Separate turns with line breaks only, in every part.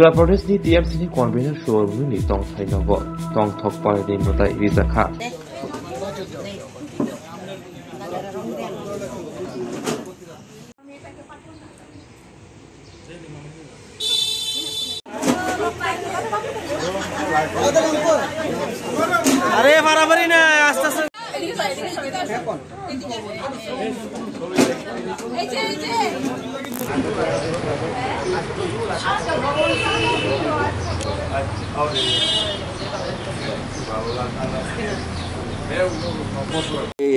प्रदेशनि टिएमसिनि कनभेनर शहरनि टंथाई नगर टंथक पार्टी नोटाई रिजाखा
अरे बराबरी ना आस्ते आस्ते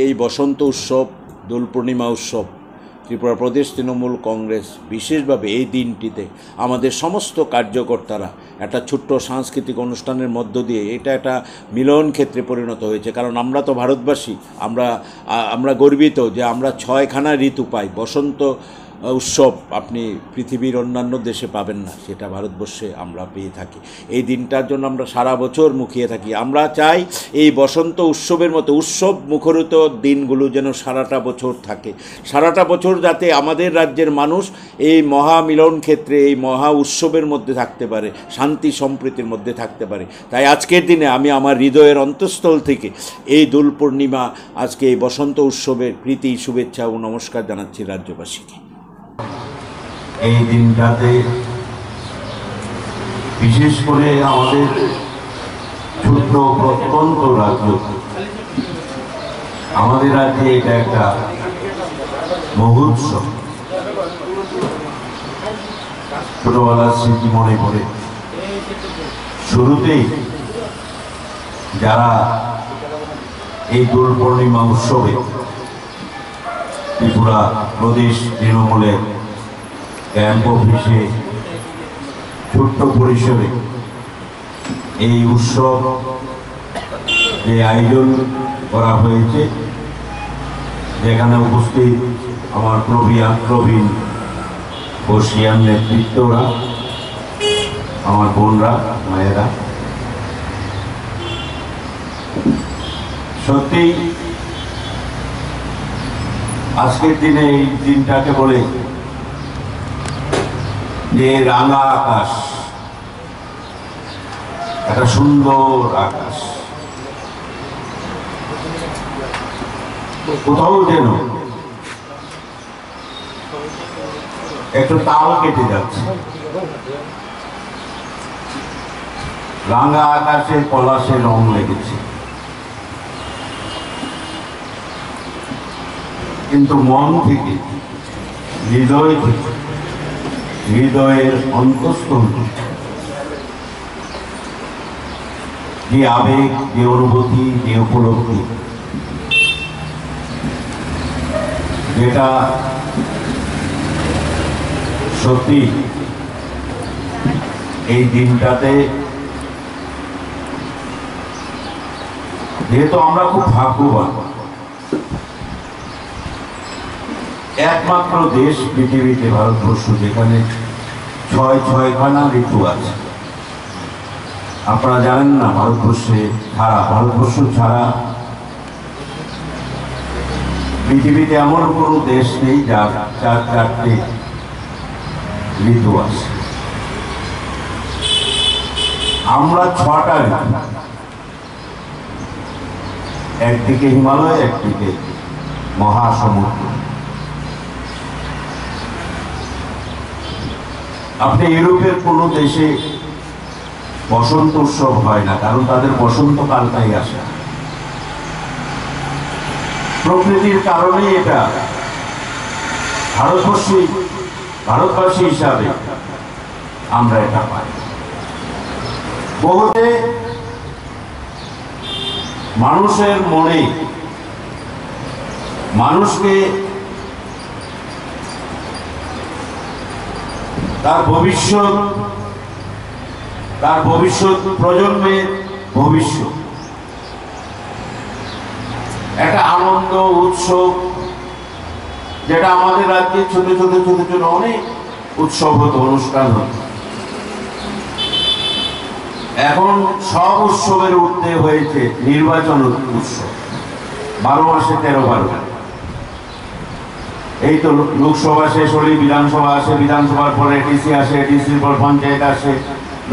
এই বসন্ত উৎসব দোল পূর্ণিমা উৎসব ত্রিপুরা প্রদেশ তৃণমূল কংগ্রেস বিশেষভাবে এই দিনটিতে আমাদের সমস্ত কার্যকর্তারা একটা ছোট্ট সাংস্কৃতিক অনুষ্ঠানের মধ্য দিয়ে এটা একটা মিলন ক্ষেত্রে পরিণত হয়েছে। কারণ আমরা তো ভারতবাসী, আমরা গর্বিত যে আমরা 6খানা ঋতু পাই। বসন্ত উৎসব আপনি পৃথিবীর অন্যান্য দেশে পাবেন না, সেটা ভারতবর্ষে আমরা পেয়ে থাকি। এই দিনটার জন্য আমরা সারা বছর মুখিয়ে থাকি। আমরা চাই এই বসন্ত উৎসবের মতো উৎসব মুখরিত দিনগুলো যেন সারাটা বছর থাকে, সারাটা বছর যাতে আমাদের রাজ্যের মানুষ এই মহা মিলন ক্ষেত্রে এই মহা উৎসবের মধ্যে থাকতে পারে, শান্তি সম্প্রীতির মধ্যে থাকতে পারে। তাই আজকের দিনে আমি আমার হৃদয়ের অন্তঃস্থল থেকে এই দোল পূর্ণিমা আজকে এই বসন্ত উৎসবের প্রীতি শুভেচ্ছা ও নমস্কার জানাচ্ছি রাজ্যবাসীকে।
এই দিনটাতে বিশেষ করে আমাদের ছোট্ট প্রত্যন্ত রাজ্য, আমাদের রাজ্যে এটা একটা মহোৎসব। ছোটবেলার স্মৃতি মনে পড়ে। শুরুতেই যারা এই দোল পূর্ণিমা উৎসবে ত্রিপুরা প্রদেশ তৃণমূলের ক্যাম্প অফিসে ছোট্ট পরিসরে এই উৎসব যে আয়োজন করা হয়েছে, যেখানে উপস্থিত আমার প্রবীণ বর্ষিয়ান নেতৃত্বরা, আমার বোনরা, মায়েরা, সত্যি আজকের দিনে এই দিনটাকে বলে যে রাঙা আকাশ, একটা সুন্দর আকাশ, কোথাও যেন একটু তাল কেটে যাচ্ছে। রাঙা আকাশে পলাশে রং লেগেছে, কিন্তু মন থেকে, হৃদয় থেকে, হৃদয়ের অন্তঃস্থল যে আবেগ, যে অনুভূতি, যে উপলব্ধি, যেটা সত্যি এই দিনটাতে, যেহেতু আমরা খুব ভাগ্যবান, একমাত্র দেশ পৃথিবীতে ভারতবর্ষ যেখানে 6খানা ঋতু আছে। আপনারা জানেন না, ভারতবর্ষ ছাড়া পৃথিবীতে এমন কোনো দেশ নেই যার 4টি ঋতু আছে। আমরা 6টা ঋতু, একদিকে হিমালয়, একদিকে মহাসমুদ্র। আপনি ইউরোপের কোনো দেশে বসন্ত উৎসব হয় না, কারণ তাদের বসন্তকালটাই আসে। প্রকৃতির কারণেই এটা ভারতবাসী হিসাবে আমরা এটা পাই। বহুতে মানুষের মনে মানুষকে তার ভবিষ্যৎ প্রজন্মের ভবিষ্যৎ একটা আনন্দ উৎসব, যেটা আমাদের রাজ্যে ছোট ছোট অনেক উৎসব হতো, অনুষ্ঠান হতো। এখন সব উৎসবের ঊর্ধ্বে হয়েছে নির্বাচন উৎসব, 12 মাসে 13 বার। এই তো লোকসভা শেষ হলেই বিধানসভা আসে, বিধানসভার পরে ডিসি আসে, ডিসির পর পঞ্চায়েত আসে,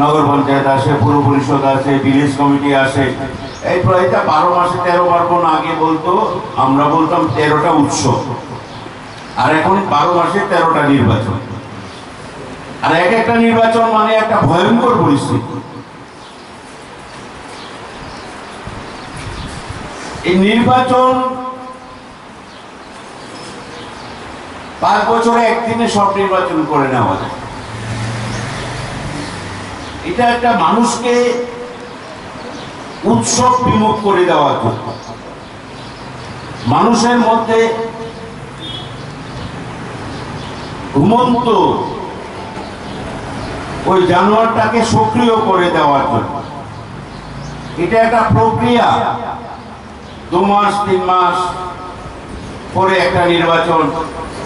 নগর পঞ্চায়েত আসে, পুর পরিষদ আসে, ভিলেজ কমিটি আসে। এই প্রায় 12 মাসে 13 পার্বণ। আগে বলতো, আমরা বলতাম 13টা উৎসব, আর এখন 12 মাসে 13টা নির্বাচন। আর এক একটা নির্বাচন মানে একটা ভয়ঙ্কর পরিস্থিতি। এই নির্বাচন 5 বছরে একদিনে সব নির্বাচন করে নেওয়া যায়। এটা একটা মানুষকে উৎসব বিমুখ করে দেওয়া জন্য, মানুষের মধ্যে ঘুমন্ত ওই জানোয়ারটাকে সক্রিয় করে দেওয়ার জন্য। এটা একটা প্রক্রিয়া। 2 মাস 3 মাস পরে একটা নির্বাচন,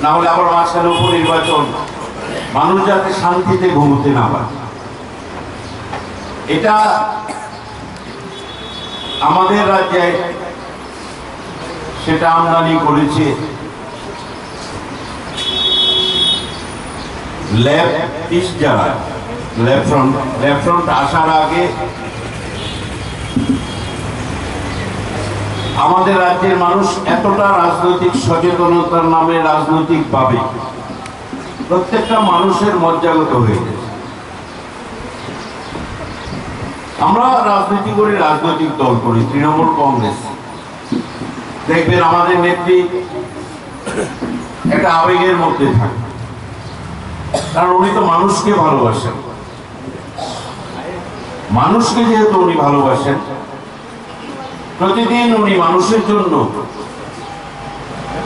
না হলে আবার মাঝখানে উপনির্বাচন, মানুষ যাতে শান্তিতে ঘুমোতে না পারে। এটা আমাদের রাজ্যে সেটা আমদানি করেছে লেফটিস্ট যারা, লেফট ফ্রন্ট আসার আগে আমাদের রাজ্যের মানুষ এতটা রাজনৈতিক সচেতনতার নামে রাজনৈতিক ভাবে প্রত্যেকটা মানুষের মজ্জাগত হয়ে গেছে। আমরা রাজনীতি করি, রাজনৈতিক দল করি, তৃণমূল কংগ্রেস। দেখবেন আমাদের নেত্রী একটা আবেগের মধ্যে থাকে, কারণ উনি তো মানুষকে ভালোবাসেন। মানুষকে যেহেতু উনি ভালোবাসেন, প্রতিদিন উনি মানুষের জন্য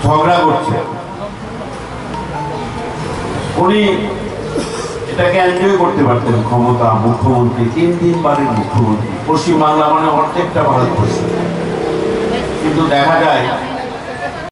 ঝগড়া করছেন। উনি এটাকে এনজয় করতে পারতেন, ক্ষমতা, মুখ্যমন্ত্রী, 3 বারের মুখ্যমন্ত্রী, পশ্চিমবাংলা মানে অর্ধেকটা ভারতবর্ষ। কিন্তু দেখা যায়